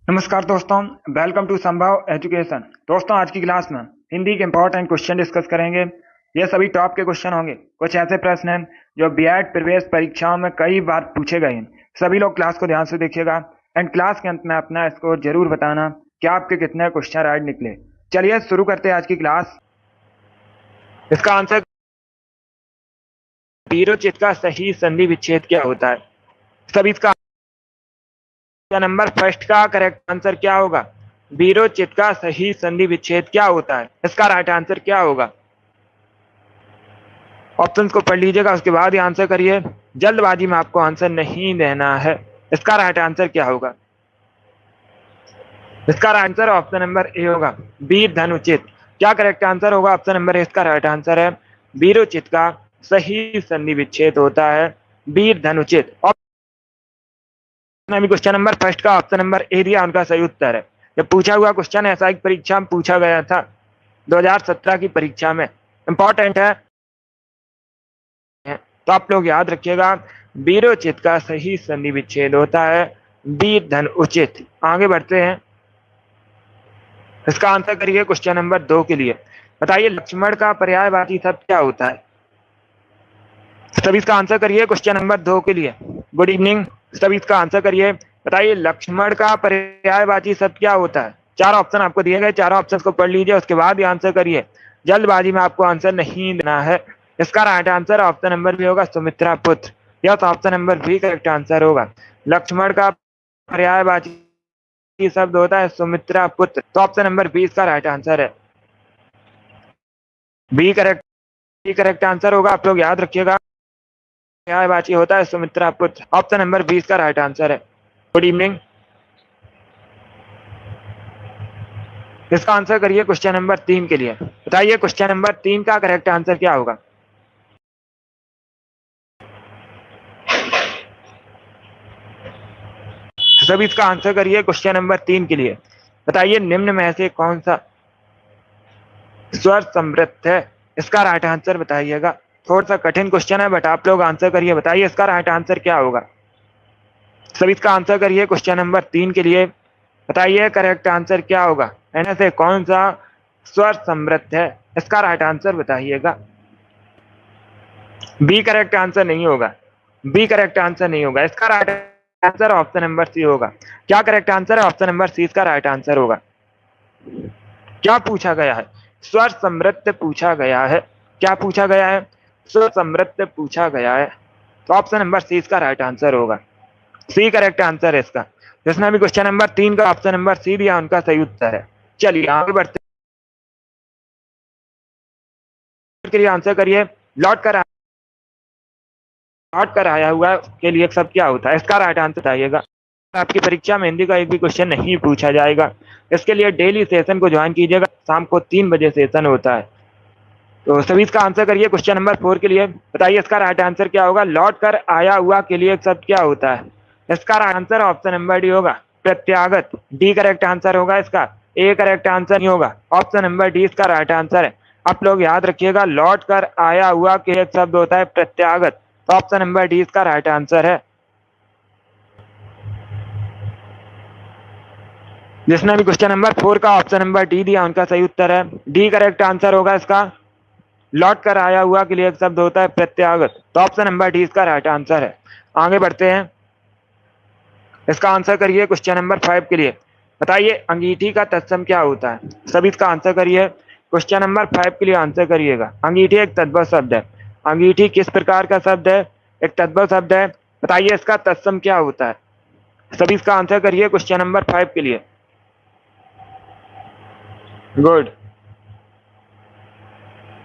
नमस्कार दोस्तों, welcome to संभव एजुकेशन। दोस्तों, आज की क्लास में हिंदी के इंपॉर्टेंट क्वेश्चन डिस्कस करेंगे। ये सभी टॉप के क्वेश्चन होंगे। कुछ ऐसे प्रश्न हैं जो बीएड प्रवेश परीक्षाओं में कई बार पूछे गए हैं। सभी लोग क्लास को ध्यान से देखिएगा एंड क्लास के अंत में अपना स्कोर जरूर बताना कि आपके कितने क्वेश्चन राइट निकले। चलिए शुरू करते हैं आज की क्लास। इसका आंसर विरोचित का सही संधि विच्छेद क्या होता है। सभी इसका नंबर फर्स्ट का करेक्ट आंसर क्या होगा? विरोचित का सही संधि विच्छेद क्या होता है? इसका राइट आंसर क्या होगा? ऑप्शंस को पढ़ लीजिएगा, उसके बाद ही आंसर करिए। जल्दबाजी में आपको आंसर नहीं देना है। इसका राइट आंसर क्या होगा? इसका right answer option number A होगा, वीर धनुचित। क्या करेक्ट आंसर होगा? ऑप्शन नंबर ए इसका राइट आंसर है। विरोचित का सही संधि विच्छेद होता है वीर धनुचित। क्वेश्चन नंबर फर्स्ट का ऑप्शन नंबर ए दिया, उनका सही उत्तर है। ये पूछा हुआ क्वेश्चन ऐसा एक परीक्षा में पूछा गया था 2017 की परीक्षा में, इंपॉर्टेंट है तो आप लोग याद रखिएगा। विरोचित का सही संधि विच्छेद होता है वीर धन उचित। आगे बढ़ते हैं, इसका आंसर करिए क्वेश्चन नंबर 2 के लिए। बताइए लक्ष्मण का पर्यायवाची शब्द क्या होता है? सभी इसका आंसर करिए क्वेश्चन नंबर 2 के लिए। गुड इवनिंग, सभी इसका आंसर करिए। बताइए लक्ष्मण का पर्यायवाची शब्द क्या होता है? 4 ऑप्शन आपको दिए गए, 4 ऑप्शन को पढ़ लीजिए, उसके बाद ही आंसर करिए। जल्दबाजी में आपको आंसर नहीं देना है। इसका right answer option number B होगा, सुमित्रा पुत्र। यह तो option number B correct answer होगा। लक्ष्मण का पर्यायवाची शब्द होता है सुमित्रा पुत्र, तो ऑप्शन नंबर बी इसका राइट आंसर है। बी करेक्ट आंसर होगा, आप लोग याद रखिएगा। पर्यायवाची होता है सुमित्रा पुत्र, ऑप्शन नंबर 20 का राइट आंसर है। गुड इवनिंग, इसका आंसर करिए क्वेश्चन नंबर 3 के लिए। बताइए क्वेश्चन नंबर 3 का करेक्ट आंसर क्या होगा? सभी इसका आंसर करिए क्वेश्चन नंबर 3 के लिए। बताइए निम्न में से कौन सा स्वर समृद्ध है? इसका राइट आंसर बताइएगा। थोड़ा सा कठिन क्वेश्चन है बट आप लोग आंसर करिए। बताइए इसका राइट आंसर क्या होगा? सभी इसका आंसर करिए क्वेश्चन नंबर 3 के लिए। बताइए करेक्ट आंसर क्या होगा? इनमें से कौन सा स्वर समृद्ध है? इसका राइट आंसर बताइएगा। बी करेक्ट आंसर नहीं होगा, बी करेक्ट आंसर नहीं होगा। इसका right answer option number C होगा। क्या करेक्ट आंसर है? ऑप्शन नंबर सी इसका राइट आंसर होगा। क्या पूछा गया है? स्वर समृद्ध पूछा गया है। क्या पूछा गया है? स्वर समृद्ध पूछा गया है, तो ऑप्शन नंबर सी इसका राइट आंसर होगा। सी करेक्ट आंसर है इसका। जिसने भी क्वेश्चन नंबर 3 का ऑप्शन नंबर सी दिया उनका सही उत्तर है। चलिए आगे बढ़ते के लिए आंसर करिए। लौट कर आया हुआ के लिए सब क्या होता है? इसका राइट आंसर बताइएगा। आपकी परीक्षा में हिंदी का एक भी क्वेश्चन नहीं पूछा जाएगा। इसके लिए डेली सेशन को ज्वाइन कीजिएगा, शाम को 3 बजे सेशन होता है। तो सभी इसका आंसर करिए क्वेश्चन नंबर 4 के लिए। बताइए इसका राइट आंसर क्या होगा? लौट कर आया हुआ के लिए शब्द क्या होता है? इसका right answer option number D होगा, प्रत्यागत। डी करेक्ट आंसर होगा इसका, ए करेक्ट आंसर नहीं होगा। ऑप्शन नंबर डी इसका राइट आंसर है। आप लोग याद रखिएगा, लौट कर आया हुआ के लिए शब्द होता है प्रत्यागत, तो ऑप्शन नंबर डी इसका राइट आंसर है। जिसने भी क्वेश्चन नंबर 4 का ऑप्शन नंबर डी दिया उनका सही उत्तर है। डी करेक्ट आंसर होगा इसका। लौट कर आया हुआ के लिए एक शब्द होता है प्रत्यागत, तो ऑप्शन नंबर डी इसका राइट आंसर है। आगे बढ़ते हैं, इसका आंसर करिए क्वेश्चन नंबर 5 के लिए। बताइए अंगीठी का तत्सम क्या होता है? सभी इसका आंसर करिए। क्वेश्चन नंबर 5 के लिए आंसर करिएगा। अंगीठी एक तद्भव शब्द है। अंगीठी किस प्रकार का शब्द है? एक तद्भव शब्द है। बताइए इसका तत्सम क्या होता है? सभी इसका आंसर करिए क्वेश्चन नंबर 5 के लिए। गुड,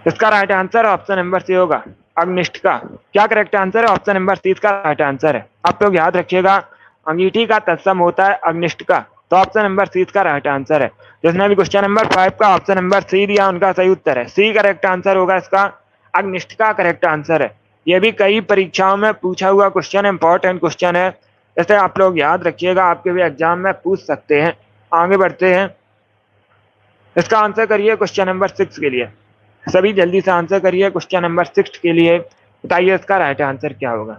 इसका right answer option number C होगा, अग्निष्ठ का। क्या करेक्ट आंसर है? ऑप्शन नंबर सी इसका राइट आंसर है। आप लोग याद रखिएगा, अंगीठी का तत्सम होता है अग्निष्ठ का, तो ऑप्शन नंबर सी इसका राइट आंसर है। जिसने भी क्वेश्चन नंबर 5 का ऑप्शन नंबर सी दिया उनका सही उत्तर है। सी करेक्ट आंसर होगा इसका, अग्निष्ठ का करेक्ट आंसर है। यह भी कई परीक्षाओं में पूछा हुआ क्वेश्चन है, इंपॉर्टेंट क्वेश्चन है, इसे आप लोग याद रखिएगा, आपके भी एग्जाम में पूछ सकते हैं। आगे बढ़ते हैं, इसका आंसर करिए क्वेश्चन नंबर 6 के लिए। सभी जल्दी से आंसर करिए क्वेश्चन नंबर 6 के लिए। बताइए इसका राइट आंसर क्या होगा?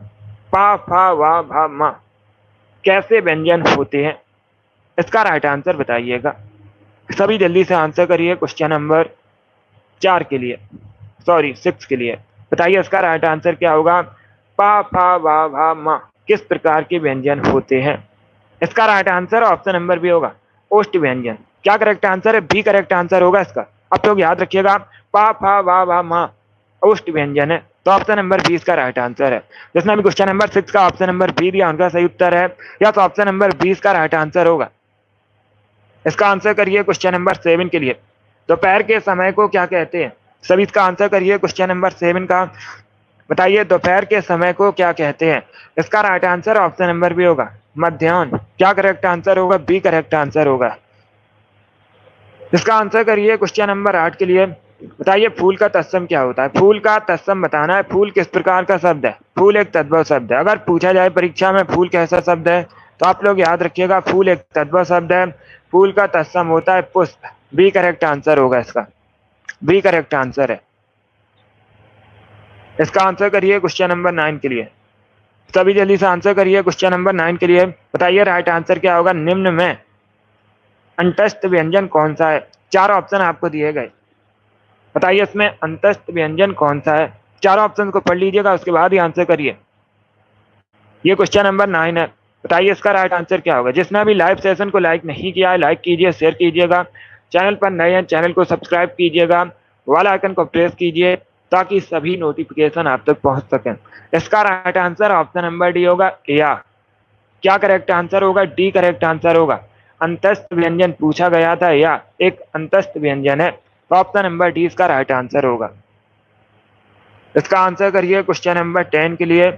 पा फा वा भा मा कैसे व्यंजन होते हैं? इसका राइट आंसर बताइएगा। सभी जल्दी से आंसर करिए क्वेश्चन नंबर 4 के लिए, सॉरी 6 के लिए। बताइए इसका राइट आंसर क्या होगा। पा फा वा भा मा किस प्रकार के व्यंजन होते हैं। इसका right answer option number B होगा, ओष्ठ व्यंजन। क्या करेक्ट आंसर है, बी करेक्ट आंसर होगा इसका। आप लोग याद रखिएगा, पा फा वा भा मा ओष्ठ व्यंजन है, तो ऑप्शन नंबर बी इसका राइट आंसर है। जिसने भी क्वेश्चन नंबर 6 का ऑप्शन नंबर बी दिया उनका सही उत्तर है, या तो ऑप्शन नंबर 20 का राइट आंसर होगा। इसका आंसर करिए क्वेश्चन नंबर 7 के लिए। दोपहर के समय को क्या कहते हैं। सभी इसका आंसर करिए क्वेश्चन नंबर 7 का। बताइए दोपहर के समय को क्या कहते हैं। इसका right answer option number B होगा, मध्याह्न। क्या करेक्ट आंसर होगा, बी करेक्ट आंसर होगा। इसका आंसर करिए क्वेश्चन नंबर 8 के लिए। बताइए फूल का तत्सम क्या होता है। फूल का तत्सम बताना है। फूल किस प्रकार का शब्द है। फूल एक तद्भव शब्द है। अगर पूछा जाए परीक्षा में फूल कैसा शब्द है, तो आप लोग याद रखिएगा फूल एक तद्भव शब्द है। फूल का तत्सम होता है पुष्प। बी करेक्ट आंसर होगा इसका, बी करेक्ट आंसर है। इसका आंसर करिए क्वेश्चन नंबर 9 के लिए। सभी जल्दी से आंसर करिए क्वेश्चन नंबर 9 के लिए। बताइए राइट आंसर क्या होगा। निम्न में अंतस्थ व्यंजन कौन सा है। 4 ऑप्शन आपको दिए गए। बताइए इसमें अंतस्थ व्यंजन कौन सा है। 4 ऑप्शन को पढ़ लीजिएगा, उसके बाद ही आंसर करिए। ये क्वेश्चन नंबर 9 है। बताइए इसका राइट आंसर क्या होगा। जिसने अभी लाइव सेशन को लाइक नहीं किया है, लाइक कीजिए, शेयर कीजिएगा। चैनल पर नए हैं, चैनल को सब्सक्राइब कीजिएगा, वाला आइकन को प्रेस कीजिए, ताकि सभी नोटिफिकेशन आप तक पहुंच सकें। इसका right answer option number D होगा, या। क्या करेक्ट आंसर होगा, डी करेक्ट आंसर होगा। अंतस्थ व्यंजन पूछा गया था, या एक अंतस्थ व्यंजन है, तो ऑप्शन नंबर डी इसका राइट आंसर होगा। इसका आंसर करिए क्वेश्चन नंबर 10 के लिए।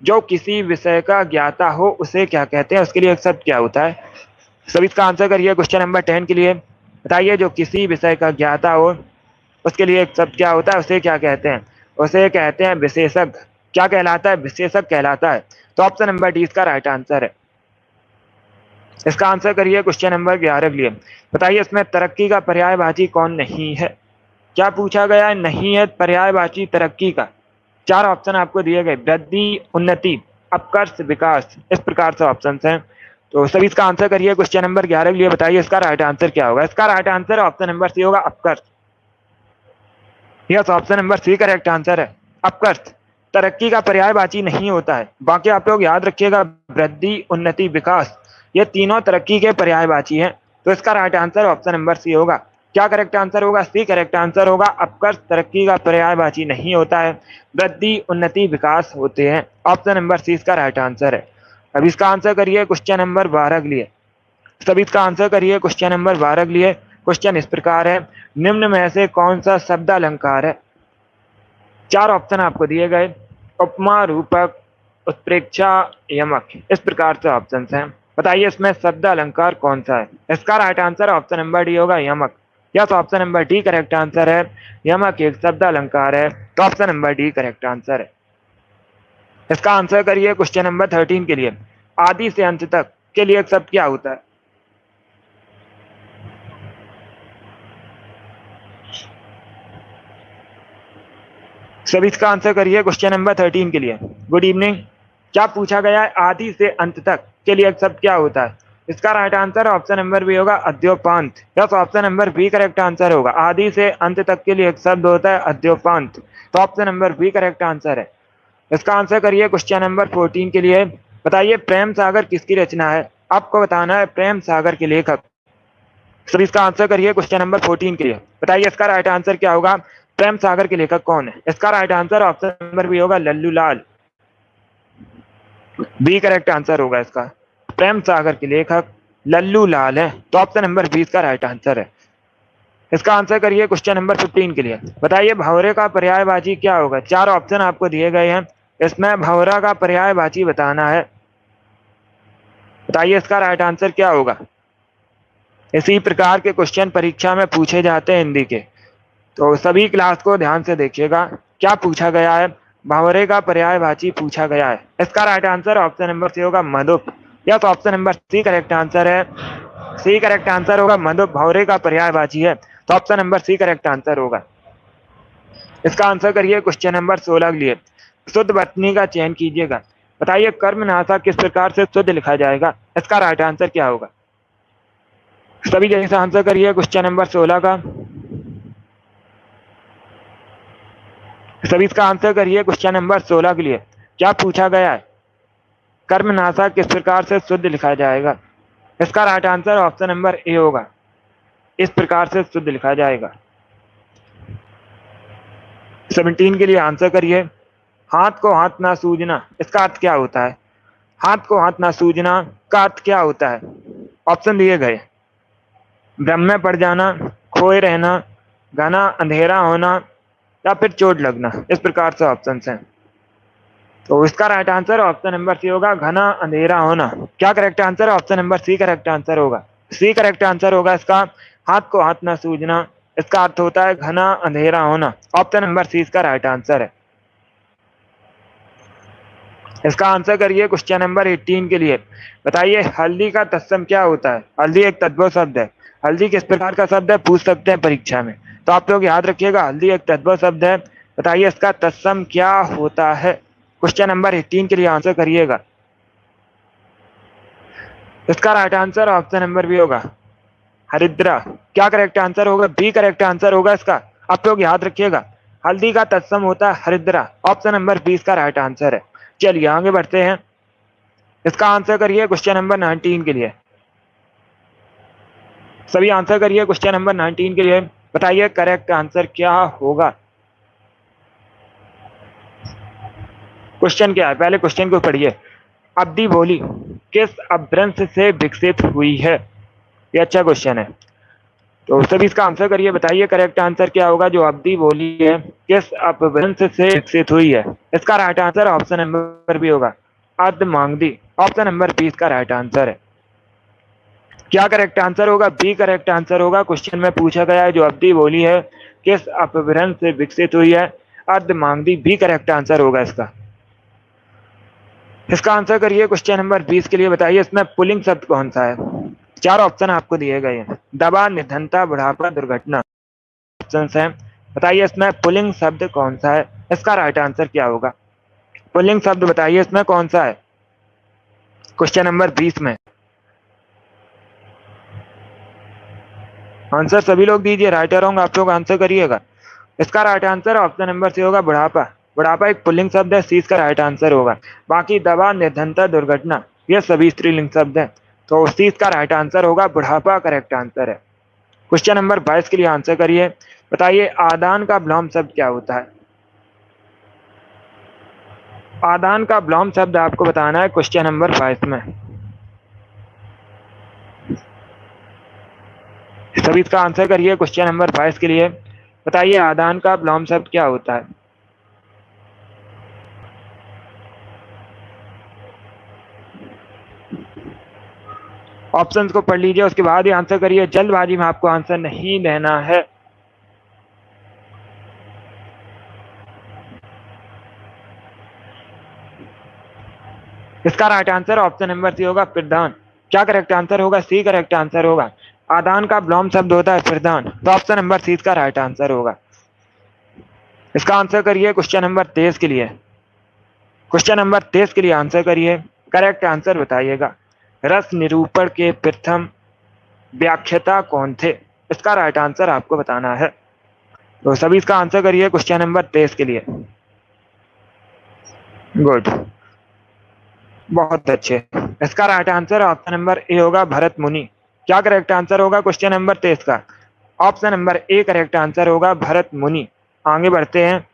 जो किसी विषय का ज्ञाता हो उसे क्या कहते हैं, उसके लिए एक शब्द क्या होता है। सभी इसका आंसर करिए क्वेश्चन नंबर 10 के लिए। बताइए जो किसी विषय का ज्ञाता हो उसके लिए एक शब्द क्या होता है, उसे क्या कहते हैं। उसे कहते हैं विशेषज्ञ। क्या कहलाता है, विशेषज्ञ कहलाता है, तो ऑप्शन नंबर डी इसका राइट आंसर है। इसका आंसर करिए क्वेश्चन नंबर 11 के लिए। बताइए इसमें तरक्की का पर्यायवाची कौन नहीं है। क्या पूछा गया है, नहीं है पर्यायवाची तरक्की का। 4 ऑप्शन आपको दिए गए, वृद्धि, उन्नति, अपकर्ष, विकास। इस प्रकार से ऑप्शन हैं, तो सभी इसका आंसर करिए क्वेश्चन नंबर 11 के लिए। बताइए इसका राइट आंसर क्या होगा। इसका right answer option number C होगा, अपकर्ष। Yes, option number C correct answer है, अपकर्ष। तरक्की का पर्यायवाची नहीं होता है। बाकी आप लोग याद रखिएगा, वृद्धि, उन्नति, विकास, ये तीनों तरक्की के पर्यायवाची हैं, तो इसका right answer option number C होगा। क्या करेक्ट आंसर होगा, सी करेक्ट आंसर होगा। अपकर्ष तरक्की का पर्यायवाची नहीं होता है, वृद्धि, उन्नति, विकास होते हैं। ऑप्शन नंबर सी इसका राइट आंसर है। अब इसका आंसर करिए क्वेश्चन नंबर 12 के लिए। सभी इसका आंसर करिए क्वेश्चन नंबर 12 के लिए। क्वेश्चन इस प्रकार है, निम्न में से कौन सा शब्द अलंकार है। 4 ऑप्शन आपको दिए गए, उपमा, रूपक, उत्प्रेक्षा, यमक। इस प्रकार से ऑप्शन हैं। बताइए इसमें शब्द अलंकार कौन सा है। इसका right answer option number D होगा, यमक। Yes, option number D correct answer है। यमक एक शब्द अलंकार है, तो option number D correct answer है। इसका आंसर करिए क्वेश्चन नंबर 13 के लिए। आदि से अंत तक के लिए एक शब्द क्या होता है। सभी इसका आंसर करिए क्वेश्चन नंबर 13 के लिए। Good evening. क्या पूछा गया है, आदि से अंत तक के लिए एक शब्द क्या होता है। इसका right answer option number B होगा, अद्योपांत। Yes, option number B correct answer होगा। आदि से अंत तक के लिए एक शब्द होता है, अद्योपांत, तो option number B correct answer है। इसका आंसर करिए क्वेश्चन नंबर 14 के लिए। बताइए प्रेम सागर किसकी रचना है। आपको बताना है प्रेम सागर के लेखक। सभी इसका आंसर करिए क्वेश्चन नंबर 14 के लिए। बताइए इसका राइट आंसर क्या होगा, प्रेम सागर के लेखक कौन है। इसका right answer option number B होगा, Lallu Lal. B correct answer होगा इसका। प्रेम सागर के लेखक लल्लू लाल है, तो ऑप्शन नंबर 20 का राइट आंसर है। इसका आंसर करिए क्वेश्चन नंबर 15 के लिए। बताइए भंवरे का पर्यायवाची क्या होगा। 4 ऑप्शन आपको दिए गए हैं, इसमें भंवरा का पर्यायवाची बताना है। बताइए इसका राइट आंसर क्या होगा। इसी प्रकार के क्वेश्चन परीक्षा में पूछे जाते हैं हिंदी के, तो सभी क्लास को ध्यान से देखिएगा। क्या पूछा गया है, भंवरे का पर्यायवाची पूछा गया है। इसका right answer option number C होगा, मधुप। या तो option number C correct answer है। सी करेक्ट आंसर होगा, मधुप भंवरे का पर्यायवाची है, तो option number C correct answer होगा। इसका आंसर करिए क्वेश्चन नंबर 16 के लिए। शुद्ध वर्तनी का चयन कीजिएगा। बताइए कर्मनाशा किस प्रकार से शुद्ध लिखा जाएगा। इसका राइट आंसर क्या होगा। सभी जल्दी से आंसर करिए क्वेश्चन नंबर 16 का। सभी इसका आंसर करिए क्वेश्चन नंबर 16 के लिए। क्या पूछा गया है? कर्मनाशा किस प्रकार से शुद्ध लिखा जाएगा? इसका right answer option number A होगा, इस प्रकार से शुद्ध लिखा जाएगा। 17 के लिए आंसर करिए। हाथ को हाथ ना सूझना, इसका अर्थ क्या होता है? हाथ को हाथ ना सूझना का अर्थ क्या होता है? ऑप्शन दिए गए। भ्रम में पड़ जाना, खोए रहना, घना अंधेरा होना, या फिर चोट लगना। इस प्रकार से ऑप्शन हैं। तो इसका right answer option number C होगा, घना अंधेरा होना। क्या करेक्ट आंसर है? Option number C correct answer होगा। सी करेक्ट आंसर होगा इसका। हाथ को हाथ ना सूझना, इसका अर्थ होता है घना अंधेरा होना। ऑप्शन नंबर सी इसका राइट आंसर है। इसका आंसर करिए क्वेश्चन नंबर 18 के लिए। बताइए हल्दी का तत्सम क्या होता है? हल्दी एक तद्भव शब्द है। हल्दी किस प्रकार का शब्द है पूछ सकते हैं परीक्षा में, तो आप लोग याद रखिएगा हल्दी एक तद्भव शब्द है। बताइए इसका तत्सम क्या होता है? क्वेश्चन नंबर 18 के लिए आंसर करिएगा। इसका right answer option number B होगा, हरिद्रा। क्या करेक्ट आंसर होगा? बी करेक्ट आंसर होगा इसका। आप लोग याद रखिएगा हल्दी का तत्सम होता है हरिद्रा। ऑप्शन नंबर बी इसका राइट आंसर है। चलिए आगे बढ़ते हैं। इसका आंसर करिए क्वेश्चन नंबर 19 के लिए। सभी आंसर करिए क्वेश्चन नंबर 19 के लिए। बताइए करेक्ट आंसर क्या होगा? क्वेश्चन क्या है? पहले क्वेश्चन को पढ़िए। अवधि बोली किस अपभ्रंश से विकसित हुई है? ये अच्छा क्वेश्चन है, तो सभी इसका आंसर करिए। बताइए करेक्ट आंसर क्या होगा? जो अवधि बोली है किस अपभ्रंश से विकसित हुई है? इसका right answer option number B होगा, अर्धमांगदी। ऑप्शन नंबर बी इसका राइट आंसर है। क्या करेक्ट आंसर होगा? बी करेक्ट आंसर होगा। क्वेश्चन में पूछा गया है जो अवधि बोली है किस अपभ्रंश से विकसित हुई है? अर्धमांगदी। बी करेक्ट आंसर होगा इसका। इसका आंसर करिए क्वेश्चन नंबर 20 के लिए। बताइए इसमें पुल्लिंग शब्द कौन सा है? चार ऑप्शन आपको दिए गए हैं। दवा, निधनता, बुढ़ापा, दुर्घटना। ऑप्शन है। बताइए इसमें पुल्लिंग शब्द कौन सा है? इसका राइट आंसर क्या होगा? पुल्लिंग शब्द बताइए इसमें कौन सा है क्वेश्चन नंबर 20 में। आंसर सभी लोग दीजिए, राइट और रॉन्ग आप लोग आंसर करिएगा। इसका right answer option number C होगा, बुढ़ापा। बुढ़ापा एक पुल्लिंग शब्द है, सी इसका राइट आंसर होगा। बाकी दवा, निर्धनता, दुर्घटना ये सभी स्त्रीलिंग शब्द हैं, तो सी इसका राइट आंसर होगा, बुढ़ापा करेक्ट आंसर है। क्वेश्चन नंबर 22 के लिए आंसर करिए। बताइए आदान का विलोम शब्द क्या होता है? आदान का विलोम शब्द आपको बताना है क्वेश्चन नंबर 22 में। सभी इसका आंसर करिए क्वेश्चन नंबर 22 के लिए। बताइए आदान का विलोम शब्द क्या होता है? ऑप्शंस को पढ़ लीजिए, उसके बाद ही आंसर करिए। जल्दबाजी में आपको आंसर नहीं देना है। इसका right answer option number C होगा, प्रदान। क्या करेक्ट आंसर होगा? सी करेक्ट आंसर होगा। आदान का विलोम शब्द होता है प्रदान, तो ऑप्शन नंबर सी इसका राइट आंसर होगा। इसका आंसर करिए क्वेश्चन नंबर 23 के लिए। क्वेश्चन नंबर 23 के लिए आंसर करिए। करेक्ट आंसर बताइएगा। रस निरूपण के प्रथम व्याख्याता कौन थे? इसका राइट आंसर आपको बताना है, तो सभी इसका आंसर करिए क्वेश्चन नंबर 23 के लिए। गुड, बहुत अच्छे। इसका right answer option number A होगा, भरत मुनि। क्या करेक्ट आंसर होगा क्वेश्चन नंबर 23 का? Option number A correct answer होगा, भरत मुनि। आगे बढ़ते हैं।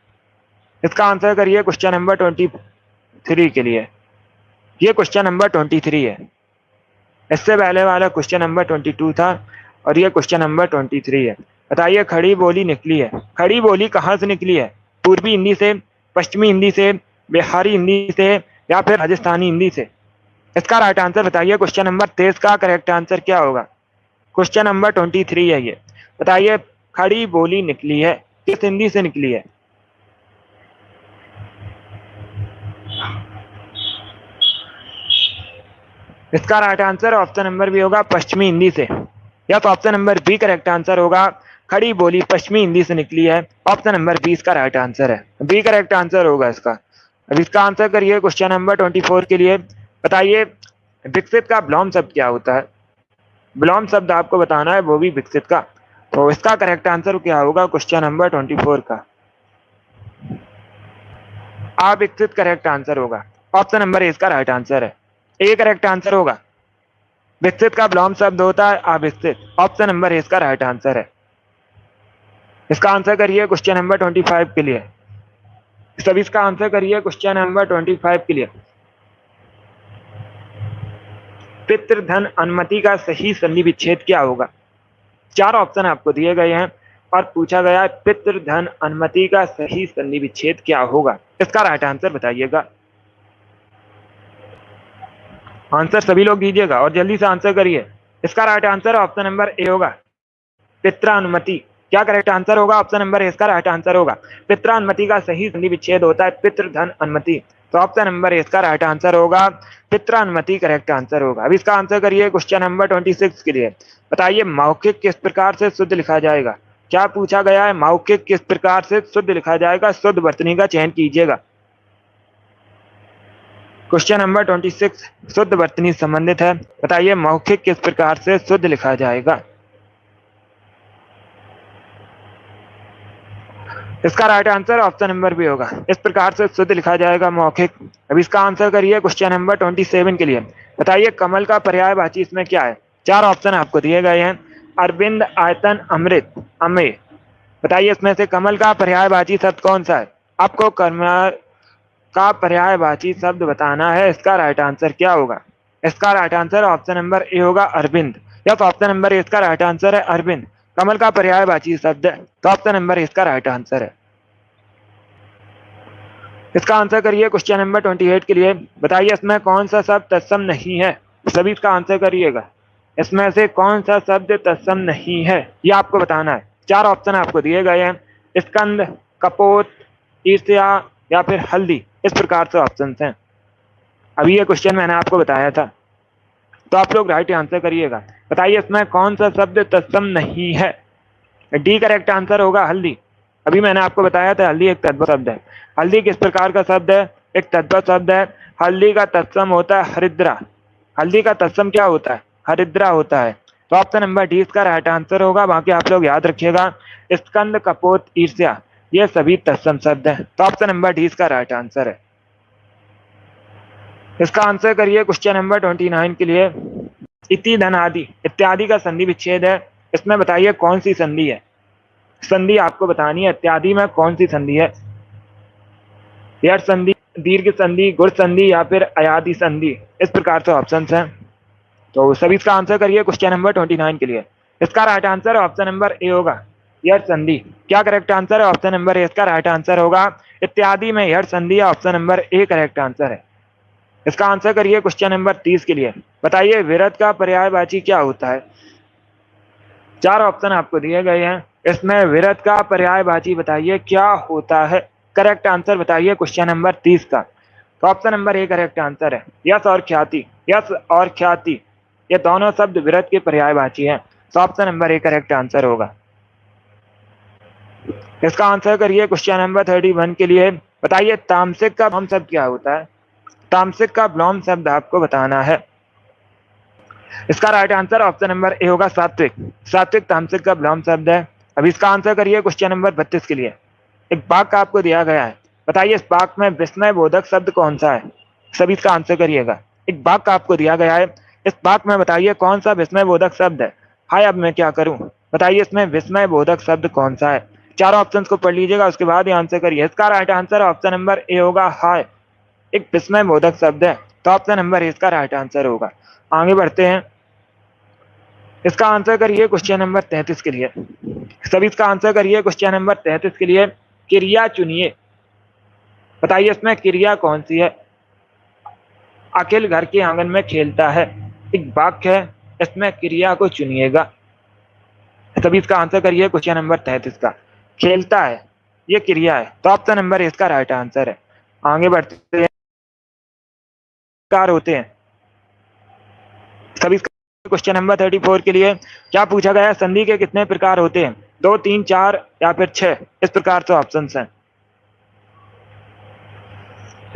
इसका आंसर करिए क्वेश्चन नंबर 23 के लिए। ये क्वेश्चन नंबर 23 है। इससे पहले वाला क्वेश्चन नंबर 22 था और ये क्वेश्चन नंबर 23 है। बताइए खड़ी बोली निकली है। खड़ी बोली कहाँ से निकली है? पूर्वी हिंदी से, पश्चिमी हिंदी से, बिहारी हिंदी से, या फिर राजस्थानी हिंदी से? इसका राइट आंसर बताइए। क्वेश्चन नंबर 23 का करेक्ट आंसर क्या होगा? क्वेश्चन नंबर 23 है ये। बताइए खड़ी बोली निकली है किस हिंदी से निकली है? इसका right answer option number B होगा, पश्चिमी हिंदी से। या तो option number B correct answer होगा, खड़ी बोली पश्चिमी हिंदी से निकली है। ऑप्शन नंबर बी इसका राइट आंसर है, बी करेक्ट आंसर होगा इसका। अब इसका आंसर करिए क्वेश्चन नंबर 24 के लिए। बताइए विकसित का विलोम शब्द क्या होता है? विलोम शब्द आपको बताना है, वो भी विकसित का। तो इसका करेक्ट आंसर क्या होगा क्वेश्चन नंबर 24 का? अविकसित करेक्ट आंसर होगा। ऑप्शन नंबर ए इसका राइट आंसर है। ए करेक्ट आंसर होगा। विकसित का विलोम शब्द होता है अविकसित। ऑप्शन नंबर ए इसका राइट आंसर है। इसका आंसर करिए क्वेश्चन नंबर 25 के लिए। सभी इसका आंसर करिए क्वेश्चन नंबर 25 के लिए। पितृधन अनुमति का सही संधि विच्छेद क्या होगा? 4 ऑप्शन आपको दिए गए हैं और पूछा गया है पितृधन अनुमति का सही संधि विच्छेद क्या होगा? इसका राइट आंसर बताइएगा। आंसर सभी लोग दीजिएगा और जल्दी से आंसर करिए। इसका right answer option number A होगा, पित्रानुमति। क्या करेक्ट आंसर होगा? ऑप्शन नंबर ए इसका राइट आंसर होगा। पित्रानुमति का सही संधि विच्छेद होता है पितृधन अनुमति। तो ऑप्शन नंबर ए इसका राइट आंसर होगा, पित्रानुमति करेक्ट आंसर होगा। अब इसका आंसर करिए क्वेश्चन नंबर 26 के लिए। बताइए मौखिक किस प्रकार से शुद्ध लिखा जाएगा? क्या पूछा गया है? मौखिक किस प्रकार से शुद्ध लिखा जाएगा? शुद्ध वर्तनी का चयन कीजिएगा। क्वेश्चन नंबर 26 शुद्ध वर्तनी संबंधित है। बताइए मौखिक किस प्रकार से शुद्ध लिखा जाएगा? इसका right answer option number B होगा, इस प्रकार से शुद्ध लिखा जाएगा मौखिक। अब इसका आंसर करिए क्वेश्चन नंबर 27 के लिए। बताइए कमल का पर्यायवाची इसमें क्या है? 4 ऑप्शन आपको दिए गए हैं, अरविंद, आयतन, अमृत, अमेय। बताइए इसमें से कमल का पर्यायवाची शब्द कौन सा है? आपको कमल का पर्यायवाची शब्द बताना है। इसका राइट आंसर क्या होगा? इसका right answer option number A होगा, Arvind. Yes, option number A इसका राइट आंसर है, अरविंद। कमल का पर्यायवाची शब्द है, तो ऑप्शन नंबर ए इसका राइट आंसर है। इसका आंसर करिए क्वेश्चन नंबर 28 के लिए। बताइए इसमें कौन सा शब्द तत्सम नहीं है? सभी इसका आंसर करिएगा। इसमें से कौन सा शब्द तत्सम नहीं है, ये आपको बताना है। 4 ऑप्शन आपको दिए गए हैं, स्कंद, कपोत, ईर्ष्या या फिर हल्दी। इस प्रकार से ऑप्शन हैं। अभी ये क्वेश्चन मैंने आपको बताया था, तो आप लोग राइट आंसर करिएगा। बताइए इसमें कौन सा शब्द तत्सम नहीं है? डी करेक्ट आंसर होगा, हल्दी। अभी मैंने आपको बताया था हल्दी एक तद्भव शब्द है। हल्दी किस प्रकार का शब्द है? एक तद्भव शब्द है। हल्दी का तत्सम होता है हरिद्रा। हल्दी का तत्सम क्या होता है? हरिद्रा होता है। तो ऑप्शन नंबर डी इसका राइट आंसर होगा। बाकी आप लोग याद रखिएगा, स्कंद, कपोत, ईर्ष्या ये सभी तत्सम शब्द हैं। तो ऑप्शन नंबर डी इसका राइट आंसर है। इसका आंसर करिए क्वेश्चन नंबर 29 के लिए। इति, धन, आदि इत्यादि का संधि विच्छेद है। इसमें बताइए कौन सी संधि है? संधि आपको बतानी है, इत्यादि में कौन सी संधि है? यट संधि, दीर्घ संधि, गुण संधि या फिर अयादि संधि। इस प्रकार से ऑप्शन हैं। तो सभी इसका आंसर करिए क्वेश्चन नंबर 29 के लिए। इसका right answer option number A होगा, यट संधि। क्या करेक्ट आंसर है? ऑप्शन नंबर ए इसका राइट आंसर होगा। इत्यादि में यट संधि, option number A correct answer है। इसका आंसर करिए क्वेश्चन नंबर 30 के लिए। बताइए विरत का पर्यायवाची क्या होता है? 4 ऑप्शन आपको दिए गए हैं, इसमें विरत का पर्यायवाची बताइए क्या होता है? करेक्ट आंसर बताइए क्वेश्चन नंबर 30 का। तो option number A correct answer है। यश और ख्याति, यश और ख्याति ये दोनों शब्द विरत के पर्यायवाची हैं। तो option number A correct answer होगा। इसका आंसर करिए क्वेश्चन नंबर 31 के लिए। बताइए तामसिक का विलोम शब्द क्या होता है? तामसिक का विलोम शब्द आपको बताना है। इसका right answer option number A होगा, सात्विक। सात्विक तामसिक का विलोम शब्द है। अब इसका आंसर करिए क्वेश्चन नंबर 32 के लिए। एक वाक्य आपको दिया गया है। बताइए इस वाक्य में विस्मय बोधक शब्द कौन सा है? सभी इसका आंसर करिएगा। एक वाक्य आपको दिया गया है, इस वाक्य में बताइए कौन सा विस्मय बोधक शब्द है? हाय, अब मैं क्या करूं? बताइए इसमें विस्मय बोधक शब्द कौन सा है? 4 ऑप्शन को पढ़ लीजिएगा, उसके बाद ही आंसर करिए। इसका right answer option number A होगा, हाय एक विस्मय बोधक शब्द है। तो ऑप्शन नंबर ए इसका राइट आंसर होगा। आगे बढ़ते हैं। इसका आंसर करिए क्वेश्चन नंबर 33 के लिए। सभी इसका आंसर करिए क्वेश्चन नंबर 33 के लिए। क्रिया चुनिए। बताइए इसमें क्रिया कौन सी है? अखिल घर के आंगन में खेलता है, एक वाक्य है, इसमें क्रिया को चुनिएगा। सभी इसका आंसर करिए क्वेश्चन नंबर 33 का। खेलता है ये क्रिया है, तो ऑप्शन नंबर इसका राइट आंसर है। आगे बढ़ते हैं। होते हैं सभी क्वेश्चन नंबर 34 के लिए। क्या पूछा गया? संधि के कितने प्रकार होते हैं? 2, 3, 4 या फिर 6। इस प्रकार से ऑप्शन हैं।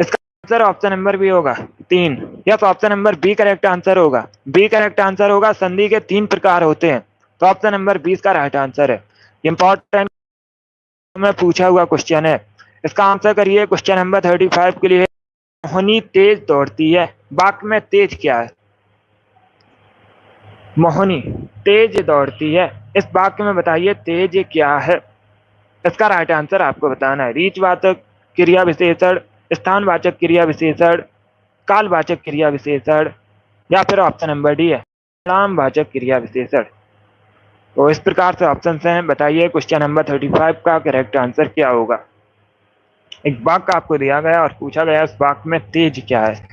इसका आंसर ऑप्शन नंबर भी होगा, तीन। Yes, option number B correct answer होगा। बी करेक्ट आंसर होगा। संधि के तीन प्रकार होते हैं, तो ऑप्शन नंबर 20 का राइट आंसर है। इंपॉर्टेंट में पूछा हुआ क्वेश्चन है, इसका आंसर करिए। क्वेश्चन नंबर 35 के लिए, मोहिनी तेज दौड़ती है, वाक्य में तेज क्या है? मोहिनी तेज दौड़ती है, इस वाक्य में बताइए तेज क्या है? इसका राइट आंसर आपको बताना है। रीचवाचक क्रिया विशेषण, स्थानवाचक क्रिया विशेषण, कालवाचक क्रिया विशेषण, या फिर ऑप्शन नंबर डी है नामवाचक क्रिया विशेषण। तो इस प्रकार से ऑप्शन हैं, बताइए क्वेश्चन नंबर 35 का करेक्ट आंसर क्या होगा। एक वाक्य आपको दिया गया और पूछा गया उस वाक्य में तेज क्या है।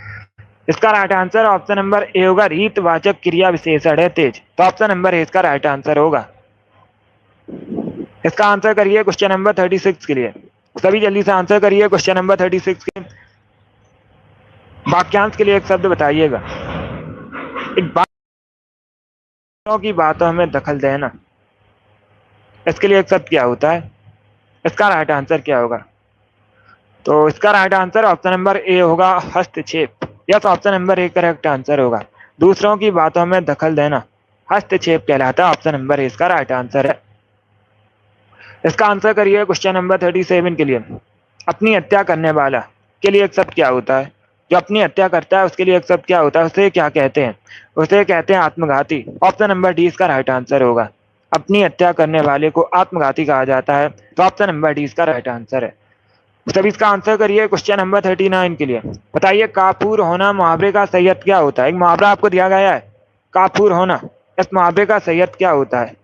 इसका right answer option number A होगा, रीतवाचक क्रिया विशेषण है तेज, तो ऑप्शन नंबर ए इसका राइट आंसर होगा। इसका आंसर करिए क्वेश्चन नंबर 36 के लिए। सभी जल्दी से आंसर करिए क्वेश्चन नंबर 36 के वाक्यांश के लिए एक शब्द बताइएगा। एक बातों की बातों में दखल देना, इसके लिए एक शब्द क्या होता है? इसका राइट आंसर क्या होगा? तो इसका right answer option number A होगा, हस्तक्षेप। Yes, option number A correct answer होगा। दूसरों की बातों में दखल देना हस्तक्षेप कहलाता है, ऑप्शन नंबर ए इसका राइट आंसर है। इसका आंसर करिए क्वेश्चन नंबर 37 के लिए। अपनी हत्या करने वाला के लिए एक शब्द क्या होता है? जो अपनी हत्या करता है उसके लिए एक शब्द क्या होता है? उसे क्या कहते हैं? उसे कहते हैं आत्मघाती, ऑप्शन नंबर डी इसका राइट आंसर होगा। अपनी हत्या करने वाले को आत्मघाती कहा जाता है, तो ऑप्शन नंबर डी इसका राइट आंसर है। तब इसका आंसर करिए क्वेश्चन नंबर 39 के लिए। बताइए काफूर होना मुहावरे का सही अर्थ क्या होता है? एक मुहावरा आपको दिया गया है, काफूर होना, इस मुहावरे का सही अर्थ क्या होता है?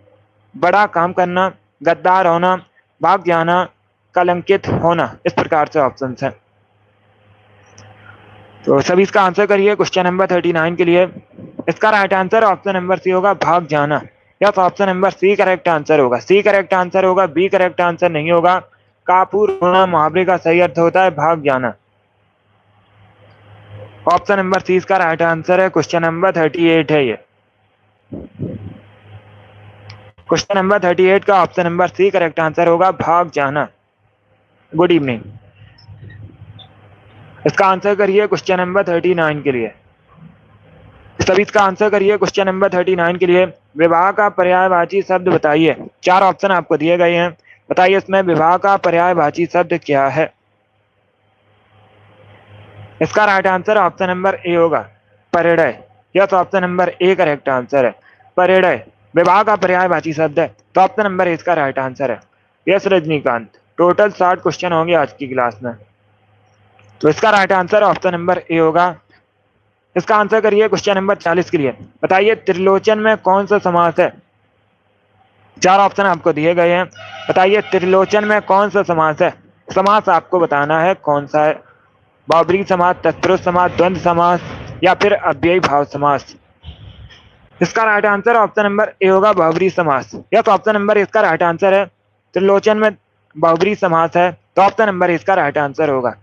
बड़ा काम करना, गद्दार होना, भाग जाना, कलंकित होना, इस प्रकार से ऑप्शन है। तो सभी इसका आंसर करिए क्वेश्चन नंबर 39 के लिए। इसका right answer option number C होगा, भाग जाना। या तो option number C correct answer होगा। सी करेक्ट आंसर होगा, बी करेक्ट आंसर नहीं होगा। काफूर होना मुहावरे का सही अर्थ होता है भाग जाना। ऑप्शन नंबर सी इसका राइट आंसर है। क्वेश्चन नंबर 38 है ये। क्वेश्चन नंबर 38 का option number C correct answer होगा, भाग जाना। Good evening. इसका आंसर करिए क्वेश्चन नंबर 39 के लिए। सभी इसका आंसर करिए क्वेश्चन नंबर 39 के लिए। विवाह का पर्यायवाची शब्द बताइए। चार ऑप्शन आपको दिए गए हैं, बताइए इसमें विवाह का पर्यायवाची शब्द क्या है? इसका right answer option number A होगा, परिणय। Yes, option number A correct answer है। परिणय विवाह का पर्यायवाची शब्द है, तो ऑप्शन नंबर ए इसका राइट आंसर है। यस रजनीकांत, टोटल 60 क्वेश्चन होंगे आज की क्लास में, तो इसका right answer option number A होगा। इसका आंसर करिए क्वेश्चन नंबर 40 के लिए। बताइए त्रिलोचन में कौन सा समास है? चार ऑप्शन आपको दिए गए हैं, बताइए त्रिलोचन में कौन सा समास है? समास आपको बताना है कौन सा है। बहुब्रीहि समास, तत्पुरुष समास, द्वंद्व समास, या फिर अव्ययी भाव समास। इसका right answer option number A होगा, बहुब्रीहि समास। यस, ऑप्शन नंबर इसका राइट आंसर है। त्रिलोचन में बहुब्रीहि समास है, तो ऑप्शन नंबर इसका राइट आंसर होगा।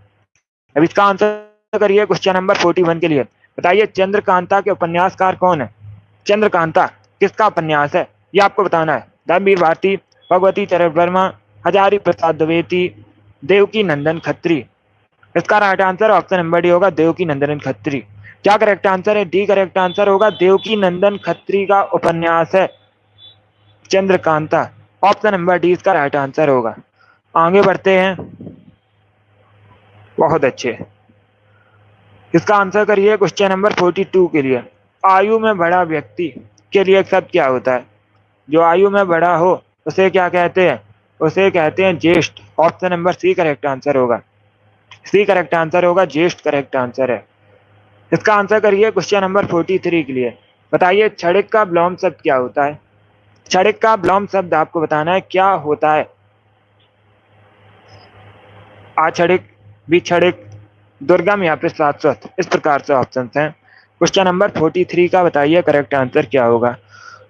अब इसका आंसर करिए क्वेश्चन नंबर 41 के लिए। बताइए चंद्रकांता के उपन्यासकार कौन है? चंद्रकांता किसका उपन्यास है, ये आपको बताना है। धर्मवीर भारती, भगवती चरण वर्मा, हजारी प्रसाद द्विवेदी, देवकी नंदन खत्री। इसका right answer option number D होगा, देवकी नंदन खत्री। क्या करेक्ट आंसर है? डी करेक्ट आंसर होगा, देवकी नंदन खत्री का उपन्यास है चंद्रकांता। ऑप्शन नंबर डी इसका राइट आंसर होगा। आगे बढ़ते हैं, बहुत अच्छे। इसका आंसर करिए क्वेश्चन नंबर 42 के लिए। आयु में बड़ा व्यक्ति के लिए एक शब्द क्या होता है? जो आयु में बड़ा हो उसे क्या कहते हैं? उसे कहते हैं ज्येष्ठ। Option number C correct answer होगा। सी करेक्ट आंसर होगा, ज्येष्ठ करेक्ट आंसर है। इसका आंसर करिए क्वेश्चन नंबर 43 के लिए। बताइए क्षणिक का विलोम शब्द क्या होता है? क्षणिक का विलोम शब्द आपको बताना है क्या होता है। आक्षणिक, विक्षणिक, दुर्गम, या फिर शाश्वत, इस प्रकार से ऑप्शन हैं। क्वेश्चन नंबर 43 का बताइए करेक्ट आंसर क्या होगा।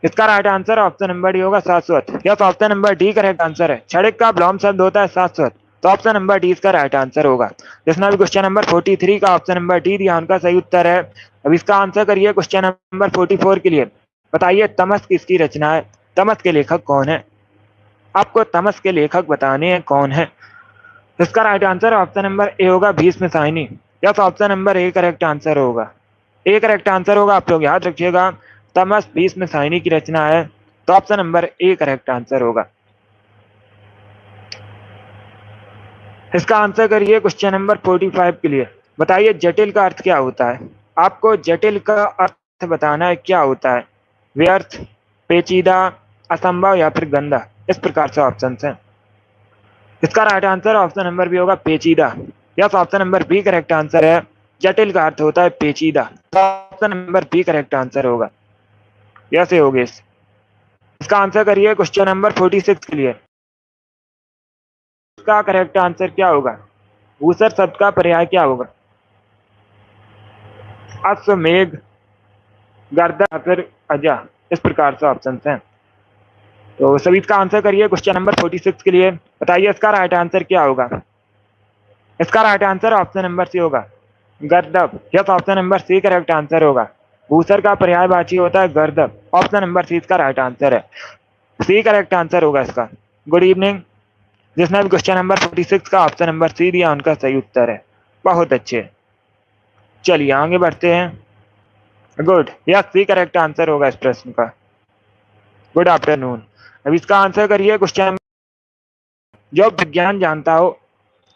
इसका right answer option number D होगा, शाश्वत। Yes, option number D correct answer है। क्षणिक का विलोम शब्द होता है शाश्वत, तो ऑप्शन नंबर डी इसका राइट आंसर होगा। जिसने भी क्वेश्चन नंबर 43 का ऑप्शन नंबर डी दिया उनका सही उत्तर है। अब इसका आंसर करिए क्वेश्चन नंबर 44 के लिए। बताइए तमस किसकी रचना है? तमस के लेखक कौन है? आपको तमस के लेखक बताने हैं कौन है। इसका right answer option number A होगा, Bhisham Sahni. Yes, option number A correct answer होगा। ए करेक्ट आंसर होगा, आप लोग याद रखिएगा। तमस भीष्म साहिनी की रचना है, तो option number A correct answer होगा। इसका आंसर करिए क्वेश्चन नंबर 45 के लिए। बताइए जटिल का अर्थ क्या होता है। आपको जटिल का अर्थ बताना है, क्या होता है। व्यर्थ, पेचीदा, असंभव या फिर गंदा, इस प्रकार से ऑप्शन है। इसका right answer option number B होगा, पेचीदा। Yes, option number B correct answer है। जटिल का अर्थ होता है पेचीदा, तो option number B correct answer होगा। यस योगेश। इसका आंसर करिए क्वेश्चन नंबर 46 के लिए। इसका करेक्ट आंसर क्या होगा। भूसर शब्द का पर्याय क्या होगा। अश्वमेघ, गर्दन या फिर अजा, इस प्रकार से ऑप्शन हैं। तो सभी इसका आंसर करिए क्वेश्चन नंबर 46 के लिए। बताइए इसका राइट आंसर क्या होगा। इसका right answer option number C होगा, गर्दभ। Yes, option number C correct answer होगा। भूसर का पर्यायवाची होता है गर्दभ, ऑप्शन नंबर सी इसका राइट आंसर है। सी करेक्ट आंसर होगा इसका। Good evening. जिसने भी क्वेश्चन नंबर 46 का ऑप्शन नंबर सी दिया, उनका सही उत्तर है। बहुत अच्छे, चलिए आगे बढ़ते हैं। Good, yes, C correct answer होगा इस प्रश्न का। Good afternoon. अब इसका आंसर करिए क्वेश्चन। जो विज्ञान जानता हो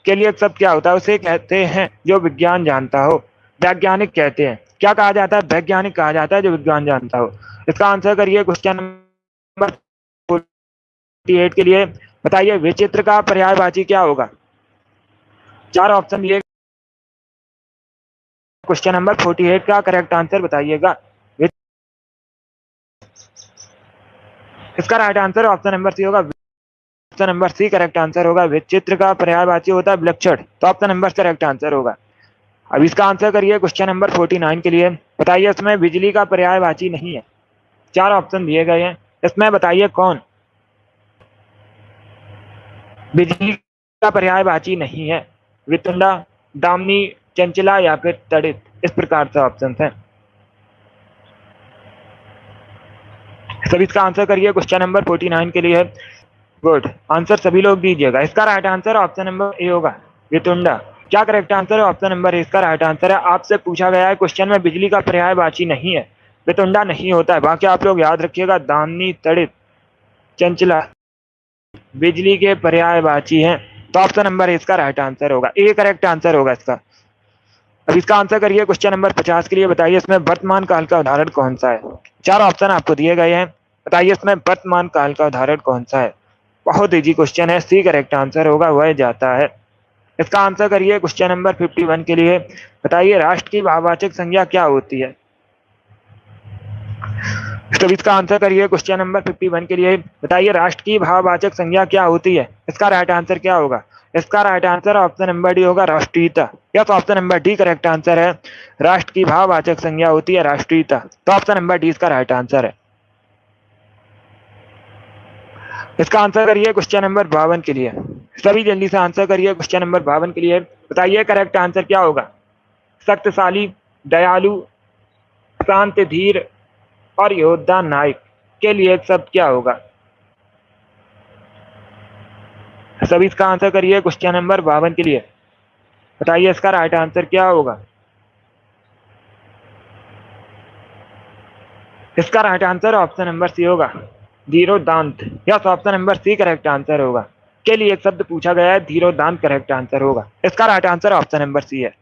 के लिए शब्द क्या होता है, उसे कहते हैं जो विज्ञान जानता हो। वैज्ञानिक कहते हैं, क्या कहा जाता है, वैज्ञानिक कहा जाता है जो विज्ञान जानता हो। इसका आंसर करिए क्वेश्चन नंबर 48 के लिए। बताइए विचित्र का पर्यायवाची क्या होगा। चार ऑप्शन दिए। क्वेश्चन नंबर 48 का करेक्ट आंसर बताइएगा। इसका right answer option number C होगा, option number C correct answer होगा। विचित्र का पर्यायवाची होता है विलक्षण, तो ऑप्शन नंबर करेक्ट आंसर होगा। अब इसका आंसर करिए क्वेश्चन नंबर 49 के लिए। बताइए इसमें बिजली का पर्यायवाची नहीं है। चार ऑप्शन दिए गए हैं, इसमें बताइए कौन बिजली का पर्यायवाची नहीं है। वितुंडा, दामिनी, चंचला या फिर तड़ित, इस प्रकार से ऑप्शन हैं। सभी इसका आंसर करिए क्वेश्चन नंबर 49 के लिए। गुड, आंसर सभी लोग दीजिएगा। इसका right answer option number A होगा, वितुंडा। क्या करेक्ट आंसर है, ऑप्शन नंबर ए इसका राइट आंसर है। आपसे पूछा गया है क्वेश्चन में बिजली का पर्यायवाची नहीं है, वितुंडा नहीं होता है। बाकी आप लोग याद रखिएगा, दामिनी, तड़ित, चंचला बिजली के पर्यायवाची हैं, तो ऑप्शन नंबर इसका राइट आंसर होगा, ए करेक्ट आंसर होगा इसका। अब इसका आंसर करिए क्वेश्चन नंबर 50 के लिए। बताइए इसमें वर्तमान काल का उदाहरण कौन सा है। चार ऑप्शन आपको दिए गए हैं, बताइए इसमें वर्तमान काल का उदाहरण कौन सा है। बहुत इजी क्वेश्चन है, सी करेक्ट आंसर होगा, वह जाता है। इसका आंसर करिए क्वेश्चन नंबर 51 के लिए। बताइए राष्ट्र की भाववाचक संज्ञा क्या होती है। तो इसका आंसर करिए क्वेश्चन नंबर 51 के लिए। बताइए राष्ट्र की भाववाचक संज्ञा क्या होती है। इसका राइट आंसर क्या होगा। इसका right answer option number D होगा, राष्ट्रीयता। या तो option number D correct answer है। राष्ट्र की भाववाचक संज्ञा होती है राष्ट्रीयता, तो ऑप्शन नंबर डी इसका राइट आंसर है। इसका आंसर करिए क्वेश्चन नंबर 52 के लिए। सभी जल्दी से आंसर करिए क्वेश्चन नंबर 52 के लिए। बताइए करेक्ट आंसर क्या होगा। शक्तिशाली, दयालु, शांत, धीर और योद्धा नायक के लिए एक शब्द क्या होगा। सभी इसका आंसर करिए क्वेश्चन नंबर 52 के लिए। बताइए इसका राइट आंसर क्या होगा। इसका right answer option number C होगा, धीरोदांत। Yes, option number C correct answer होगा। के लिए एक शब्द पूछा गया है, धीरोदांत करेक्ट आंसर होगा। इसका right answer option number C है।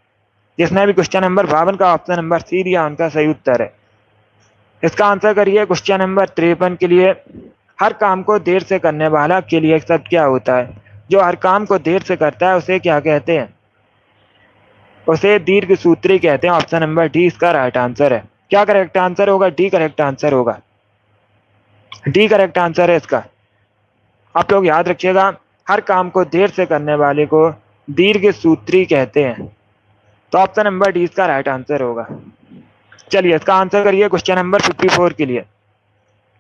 जिसने भी क्वेश्चन नंबर 52 का ऑप्शन नंबर सी दिया, उनका सही उत्तर है। इसका आंसर करिए क्वेश्चन नंबर 53 के लिए। हर काम को देर से करने वाला के लिए एक शब्द क्या होता है। जो हर काम को देर से करता है उसे क्या कहते हैं। उसे दीर्घ सूत्री कहते हैं, ऑप्शन नंबर डी इसका राइट आंसर है। क्या करेक्ट आंसर होगा, डी करेक्ट आंसर होगा। डी करेक्ट आंसर है इसका। आप लोग याद रखिएगा, हर काम को देर से करने वाले को दीर्घ सूत्री कहते हैं, तो ऑप्शन नंबर डी इसका राइट आंसर होगा। चलिए इसका आंसर करिए क्वेश्चन नंबर 54 के लिए।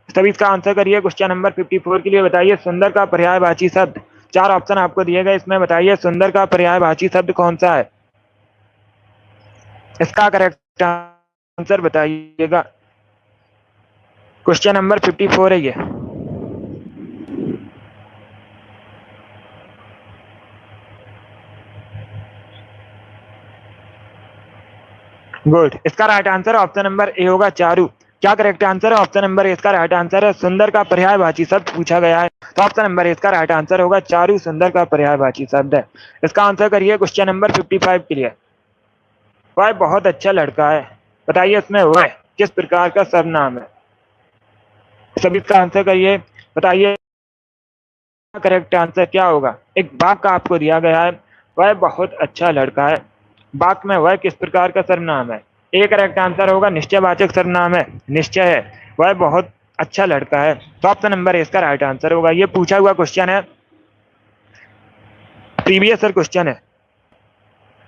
सभी इसका आंसर करिए क्वेश्चन नंबर 54 के लिए। बताइए सुंदर का पर्यायवाची शब्द। चार ऑप्शन आपको दिए गए, इसमें बताइए सुंदर का पर्यायवाची शब्द कौन सा है। इसका करेक्ट आंसर बताइएगा। क्वेश्चन नंबर 54 है ये। गुड। इसका right answer option number A होगा चारू। क्या करेक्ट आंसर है? ऑप्शन नंबर ए इसका राइट आंसर है। सुंदर का पर्यायवाची शब्द पूछा गया है, तो ऑप्शन नंबर ए इसका राइट आंसर होगा चारू। सुंदर का पर्यायवाची शब्द है। इसका आंसर करिए क्वेश्चन नंबर 55 के लिए। वह बहुत अच्छा लड़का है, बताइए इसमें वह किस प्रकार का सर्वनाम है? सभी इसका आंसर करिए, बताइए करेक्ट आंसर क्या होगा। एक वाक्य आपको दिया गया है, वह बहुत अच्छा लड़का है। वाक्य में वह किस प्रकार का सर्वनाम है? ए करेक्ट आंसर होगा निश्चयवाचक सर्वनाम है, निश्चय है। वह बहुत अच्छा लड़का है, तो ऑप्शन नंबर ए इसका राइट आंसर होगा। ये पूछा हुआ क्वेश्चन है, प्रीवियस ईयर क्वेश्चन है,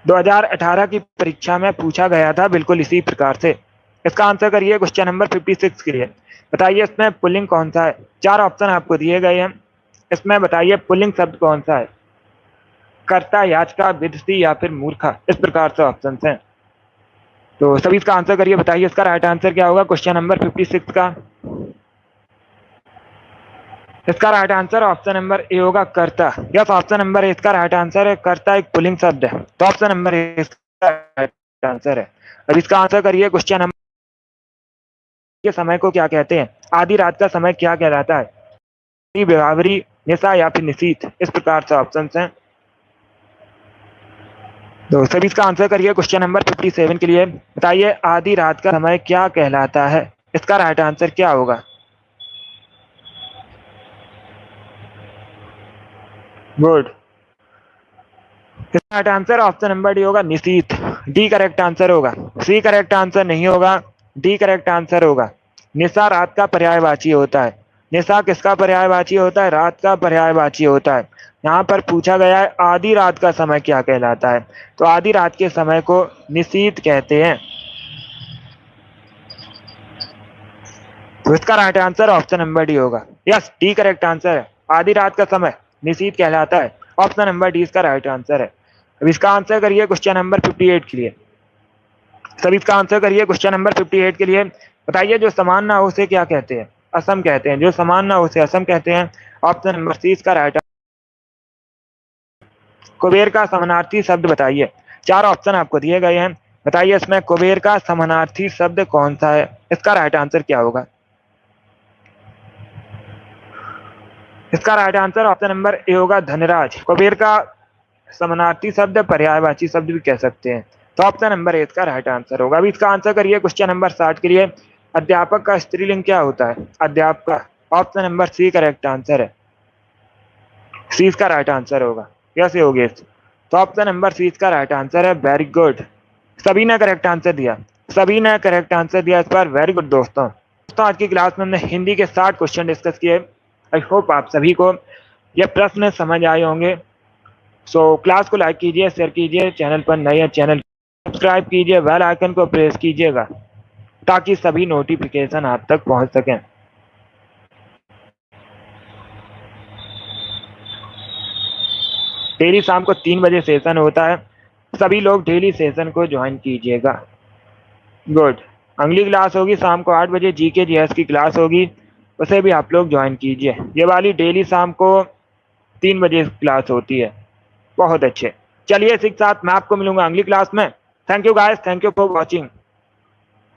2018 की परीक्षा में पूछा गया था, बिल्कुल इसी प्रकार से। इसका आंसर करिए क्वेश्चन नंबर 56 के लिए। बताइए इसमें पुल्लिंग कौन सा है? चार ऑप्शन आपको दिए गए हैं, इसमें बताइए पुल्लिंग शब्द कौन सा है? कर्ता, याचका, विदुषी या फिर मूर्खा, इस प्रकार से ऑप्शन हैं। तो सभी इसका आंसर करिए, बताइए इसका राइट आंसर क्या होगा क्वेश्चन नंबर 56 का। इसका right answer option number A होगा कर्ता। यस, ऑप्शन नंबर ए इसका राइट आंसर है। कर्ता एक पुल्लिंग शब्द है, तो ऑप्शन नंबर ए इसका राइट आंसर है। अब इसका आंसर करिए क्वेश्चन नंबर के समय को क्या कहते हैं? आधी रात का समय क्या कहलाता है? विभावरी, निशा या फिर निशीथ, इस प्रकार से ऑप्शन हैं। तो सभी इसका आंसर करिए क्वेश्चन नंबर 57 के लिए। बताइए आधी रात का समय क्या कहलाता है? इसका राइट आंसर क्या होगा? गुड। इसका right answer option number D होगा निशीथ। डी करेक्ट आंसर होगा, सी करेक्ट आंसर नहीं होगा, डी करेक्ट आंसर होगा। निशा रात का पर्यायवाची होता है। निशा किसका पर्यायवाची होता है? रात का पर्यायवाची होता है। यहाँ पर पूछा गया है आधी रात का समय क्या कहलाता है, तो आधी रात के समय को निशीथ कहते हैं। तो इसका right answer option number D होगा। यस, डी करेक्ट आंसर है। आधी रात का समय निशीथ कहलाता है, ऑप्शन नंबर डी इसका राइट आंसर है। अब इसका आंसर करिए क्वेश्चन नंबर 58 के लिए। सभी इसका आंसर करिए क्वेश्चन नंबर 58 के लिए। बताइए जो समान ना हो उसे क्या कहते हैं? असम कहते हैं। जो समान ना हो उसे असम कहते हैं, ऑप्शन नंबर सी इसका राइट। कुबेर का समानार्थी शब्द बताइए। चार ऑप्शन आपको दिए गए हैं, बताइए इसमें कुबेर का समानार्थी शब्द कौन सा है? इसका राइट आंसर क्या होगा? इसका right answer option number A होगा धनराज। कुबेर का समानार्थी शब्द पर्यायवाची शब्द भी कह सकते हैं, तो ऑप्शन नंबर ए इसका राइट आंसर होगा। अभी इसका आंसर करिए क्वेश्चन नंबर 60 के लिए। अध्यापक का स्त्रीलिंग क्या होता है? अध्यापक, option number C correct answer है। सी इसका राइट आंसर होगा। कैसे हो गया? तो ऑप्शन नंबर सी इसका राइट आंसर है। वेरी गुड, सभी ने करेक्ट आंसर दिया, सभी ने करेक्ट आंसर दिया इस बार। वेरी गुड दोस्तों। आज की क्लास में हमने हिंदी के 60 क्वेश्चन डिस्कस किए। आई होप आप सभी को ये प्रश्न समझ आए होंगे। सो क्लास को लाइक कीजिए, शेयर कीजिए, चैनल पर नए हैं चैनल सब्सक्राइब कीजिए, बेल आइकन को प्रेस कीजिएगा ताकि सभी नोटिफिकेशन आप तक पहुंच सकें। डेली शाम को 3 बजे सेशन होता है, सभी लोग डेली सेशन को ज्वाइन कीजिएगा। गुड। अगली क्लास होगी शाम को 8 बजे, जीके जीएस की क्लास होगी, उसे भी आप लोग ज्वाइन कीजिए। ये वाली डेली शाम को 3 बजे क्लास होती है। बहुत अच्छे, चलिए इसी के साथ मैं आपको मिलूंगा अगली क्लास में। Thank you guys, thank you for watching.